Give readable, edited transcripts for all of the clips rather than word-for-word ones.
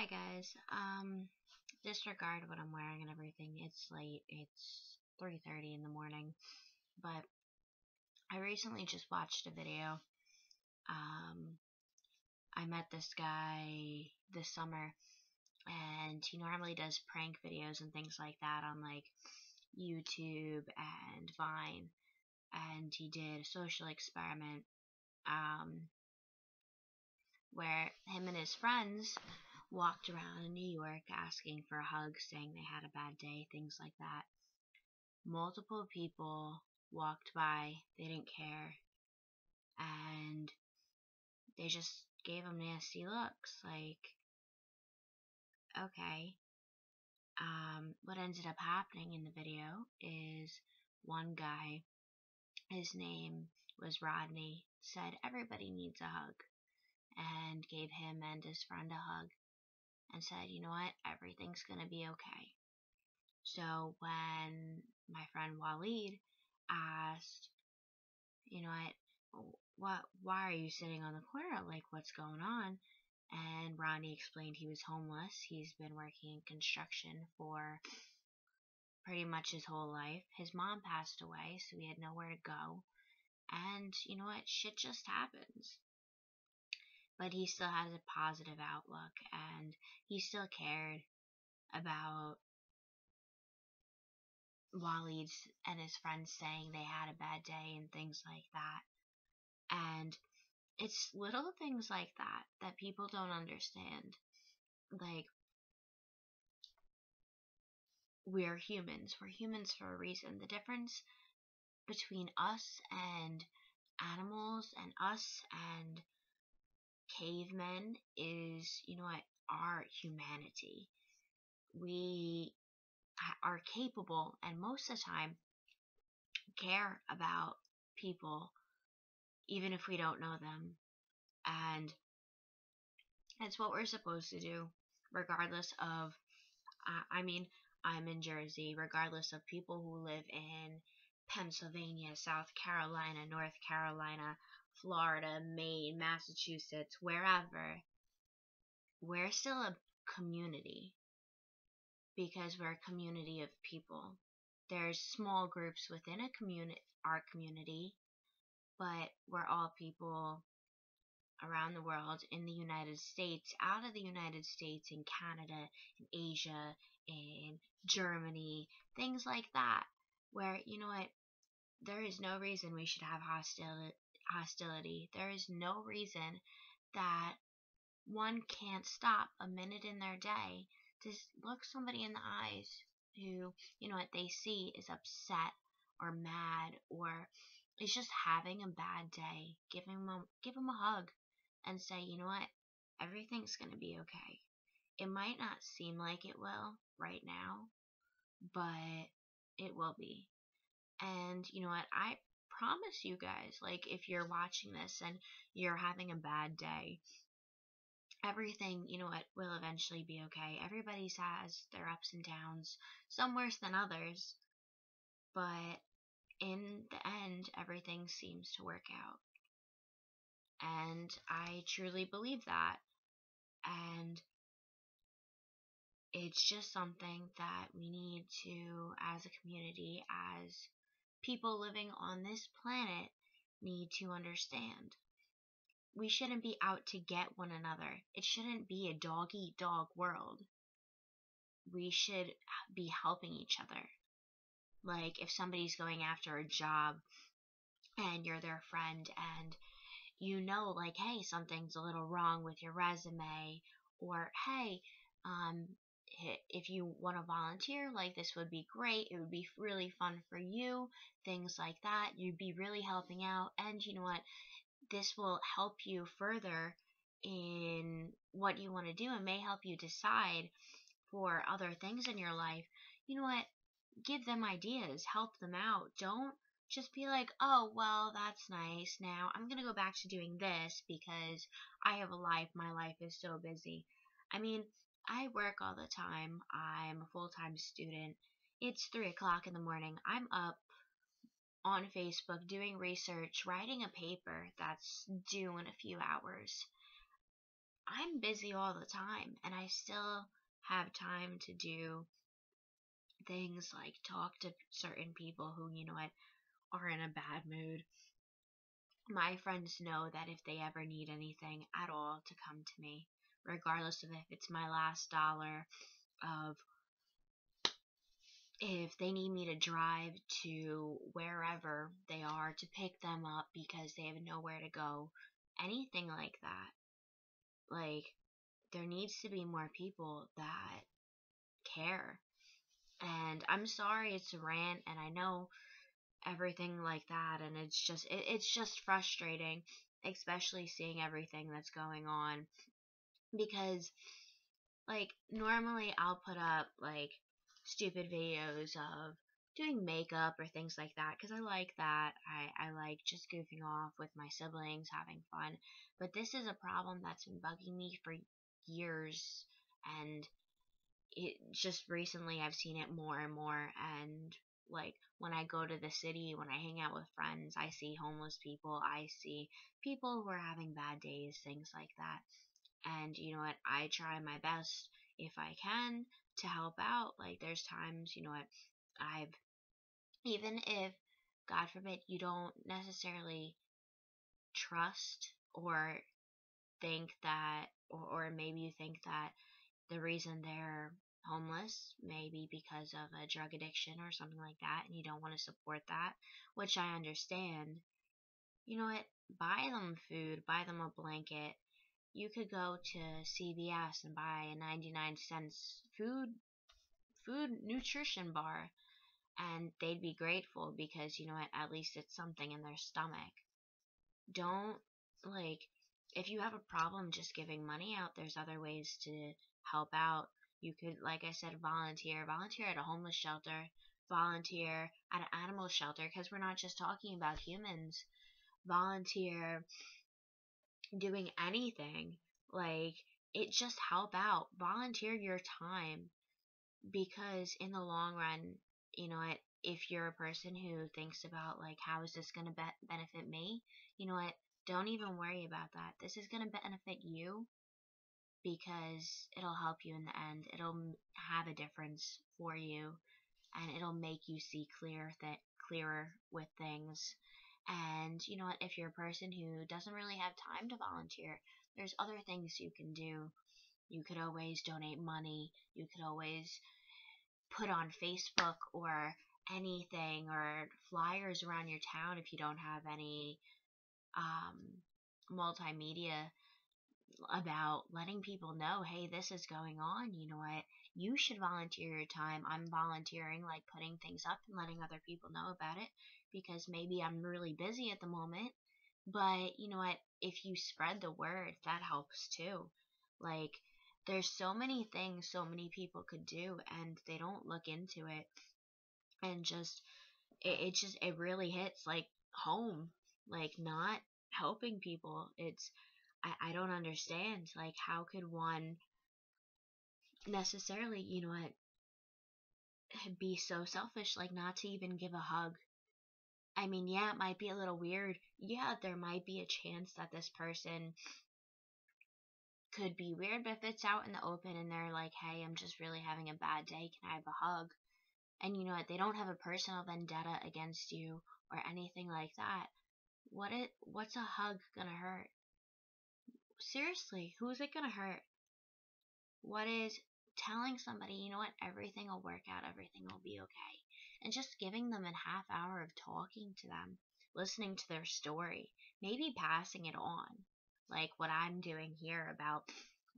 guys. Disregard what I'm wearing and everything. It's late. It's 3:30 in the morning. But I recently just watched a video. Um, I met this guy this summer, and he normally does prank videos and things like that on like YouTube and Vine. And he did a social experiment where him and his friends walked around in New York asking for a hug, saying they had a bad day, things like that. Multiple people walked by, they didn't care, and they just gave him nasty looks, like, okay. What ended up happening in the video is one guy, his name was Rodney, said everybody needs a hug, and gave him and his friend a hug, and said, you know what, everything's gonna be okay. So when my friend Waleed asked, you know what, why are you sitting on the corner? Like, what's going on? And Ronnie explained he was homeless. He's been working in construction for pretty much his whole life. His mom passed away, so he had nowhere to go. And you know what? Shit just happens. But he still has a positive outlook, and he still cared about Waleed and his friends saying they had a bad day and things like that. And it's little things like that that people don't understand. Like, we're humans. We're humans for a reason. The difference between us and animals and us and cavemen is, you know what, our humanity. We are capable, and most of the time, care about people, even if we don't know them. And it's what we're supposed to do, regardless of, I'm in Jersey, regardless of people who live in Pennsylvania, South Carolina, North Carolina, Florida, Maine, Massachusetts, wherever, we're still a community because we're a community of people. There's small groups within our community, but we're all people around the world, in the United States, out of the United States, in Canada, in Asia, in Germany, things like that, where, you know what, there is no reason we should have hostility. There is no reason that one can't stop a minute in their day to look somebody in the eyes who, you know what, they see is upset or mad or is just having a bad day. Give them a hug and say, you know what, everything's going to be okay. It might not seem like it will right now, but it will be. And you know what, I promise you guys, like, if you're watching this and you're having a bad day, everything, you know what, will eventually be okay. Everybody's has their ups and downs, some worse than others, but in the end, everything seems to work out. And I truly believe that. And it's just something that we need to, as a community, as people living on this planet, need to understand. We shouldn't be out to get one another. It shouldn't be a dog-eat-dog world. We should be helping each other. Like, if somebody's going after a job and you're their friend and you know, like, hey, something's a little wrong with your resume, or hey, if you want to volunteer, like, this would be great, it would be really fun for you, things like that, you'd be really helping out, and you know what, this will help you further in what you want to do and may help you decide for other things in your life. You know what, give them ideas, help them out. Don't just be like, oh, well, that's nice. Now I'm going to go back to doing this because I have a life. My life is so busy. I mean, I work all the time. I'm a full-time student. It's 3 o'clock in the morning. I'm up on Facebook doing research, writing a paper that's due in a few hours. I'm busy all the time, and I still have time to do things like talk to certain people who, are in a bad mood. My friends know that if they ever need anything at all to come to me, regardless of if it's my last dollar, of if they need me to drive to wherever they are to pick them up because they have nowhere to go, anything like that. Like, there needs to be more people that care. And I'm sorry it's a rant, and I know everything like that, and it's just frustrating, especially seeing everything that's going on, because like normally I'll put up like stupid videos of doing makeup or things like that because I like that. I like just goofing off with my siblings, having fun. But this is a problem that's been bugging me for years, and it just recently I've seen it more and more. And like when I go to the city, when I hang out with friends, I see homeless people, I see people who are having bad days, things like that. And you know what? I try my best if I can to help out. Like there's times, you know what? I've even if God forbid you don't necessarily trust or think that or maybe you think that the reason they're homeless may be because of a drug addiction or something like that and you don't want to support that, which I understand. You know what? Buy them food, buy them a blanket. You could go to CVS and buy a 99 cents food nutrition bar, and they'd be grateful because you know what, at least it's something in their stomach. Don't like if you have a problem just giving money out, there's other ways to help out. You could, like I said, volunteer at a homeless shelter, volunteer at an animal shelter, because we're not just talking about humans. Volunteer doing anything, like it just help out, volunteer your time, because in the long run, you know what, if you're a person who thinks about like how is this going to benefit me, you know what, don't even worry about that. This is going to benefit you because it'll help you in the end. It'll have a difference for you, and it'll make you see clearer with things. And you know what, if you're a person who doesn't really have time to volunteer, there's other things you can do. You could always donate money. You could always put on Facebook or anything, or flyers around your town if you don't have any multimedia, about letting people know, hey, this is going on. You know what? You should volunteer your time. I'm volunteering, like putting things up and letting other people know about it because maybe I'm really busy at the moment. But you know what? If you spread the word, that helps too. Like, there's so many things so many people could do, and they don't look into it. And just, it really hits like home, like not helping people. I don't understand. Like, how could one necessarily, you know what, be so selfish, like not to even give a hug? I mean, yeah, it might be a little weird. Yeah, there might be a chance that this person could be weird, but if it's out in the open and they're like, hey, I'm just really having a bad day, can I have a hug? And you know what, they don't have a personal vendetta against you or anything like that. What's a hug gonna hurt? Seriously, who's it gonna hurt? What is telling somebody, you know what, everything will work out, everything will be okay. And just giving them a half hour of talking to them, listening to their story, maybe passing it on. Like what I'm doing here about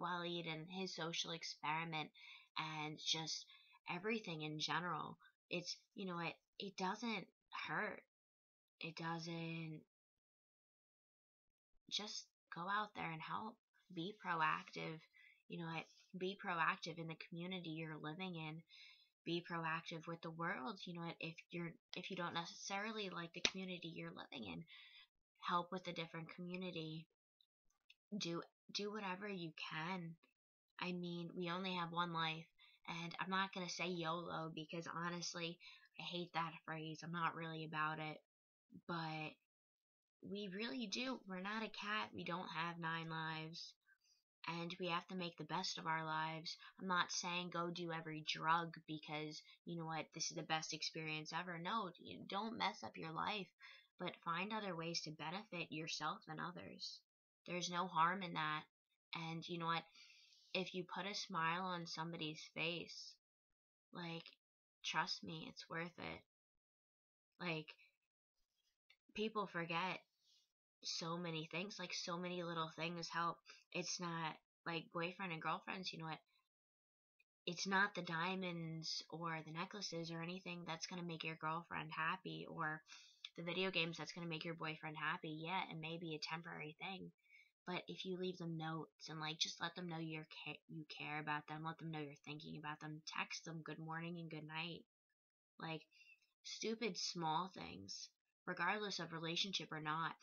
Waleed and his social experiment and just everything in general. It's, you know what, it doesn't hurt. It doesn't, just go out there and help. Be proactive. You know, be proactive in the community you're living in. Be proactive with the world. You know, if you don't necessarily like the community you're living in, help with a different community. Do do whatever you can. I mean, we only have one life, and I'm not gonna say YOLO because honestly, I hate that phrase. I'm not really about it, but we really do. We're not a cat. We don't have 9 lives. and we have to make the best of our lives. I'm not saying go do every drug because, you know what, this is the best experience ever. No, don't mess up your life, but find other ways to benefit yourself and others. There's no harm in that. And you know what? If you put a smile on somebody's face, like, trust me, it's worth it. Like, people forget so many things, like, so many little things help. It's not like boyfriend and girlfriends, you know what? It's not the diamonds or the necklaces or anything that's going to make your girlfriend happy, or the video games that's going to make your boyfriend happy. Yeah, it may be a temporary thing, but if you leave them notes and, like, just let them know you care about them, let them know you're thinking about them, text them good morning and good night, like, stupid small things, regardless of relationship or not,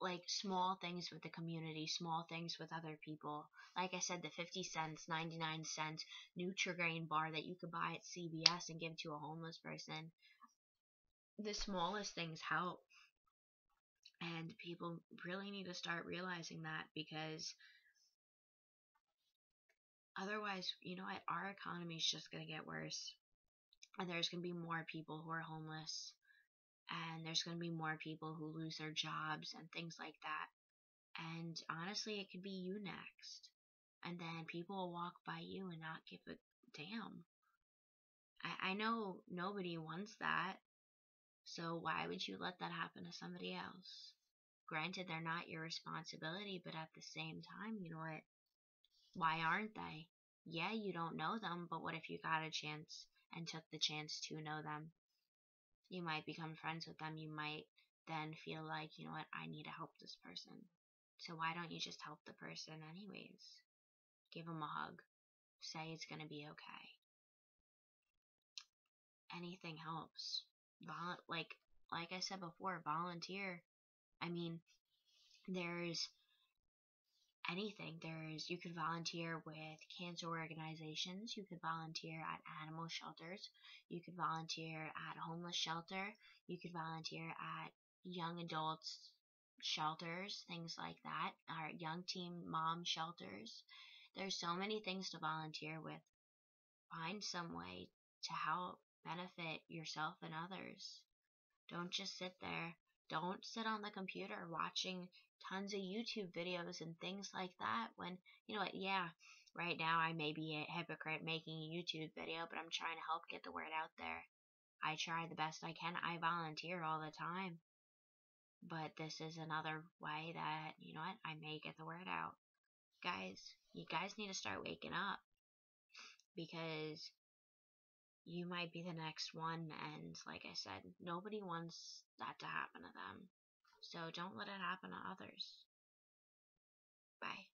like small things with the community, small things with other people. Like I said, the 50 cents, 99 cents Nutri-Grain bar that you could buy at CVS and give to a homeless person. The smallest things help. And people really need to start realizing that, because otherwise, you know what, our economy is just going to get worse. And there's going to be more people who are homeless. And there's going to be more people who lose their jobs and things like that. And honestly, it could be you next. And then people will walk by you and not give a damn. I know nobody wants that. So why would you let that happen to somebody else? Granted, they're not your responsibility, but at the same time, you know what? Why aren't they? Yeah, you don't know them, but what if you got a chance and took the chance to know them? You might become friends with them. You might then feel like, you know what, I need to help this person. So why don't you just help the person anyways? Give them a hug. Say it's going to be okay. Anything helps. Like I said before, volunteer. I mean, there's anything. You could volunteer with cancer organizations. You could volunteer at animal shelters. You could volunteer at a homeless shelter. You could volunteer at young adults shelters, things like that, or young teen mom shelters. There's so many things to volunteer with. Find some way to help benefit yourself and others. Don't just sit there. Don't sit on the computer watching tons of YouTube videos and things like that when, you know what, yeah, right now I may be a hypocrite making a YouTube video, but I'm trying to help get the word out there. I try the best I can. I volunteer all the time. But this is another way that, you know what, I may get the word out. Guys, you guys need to start waking up, because you might be the next one, and like I said, nobody wants that to happen to them. So don't let it happen to others. Bye.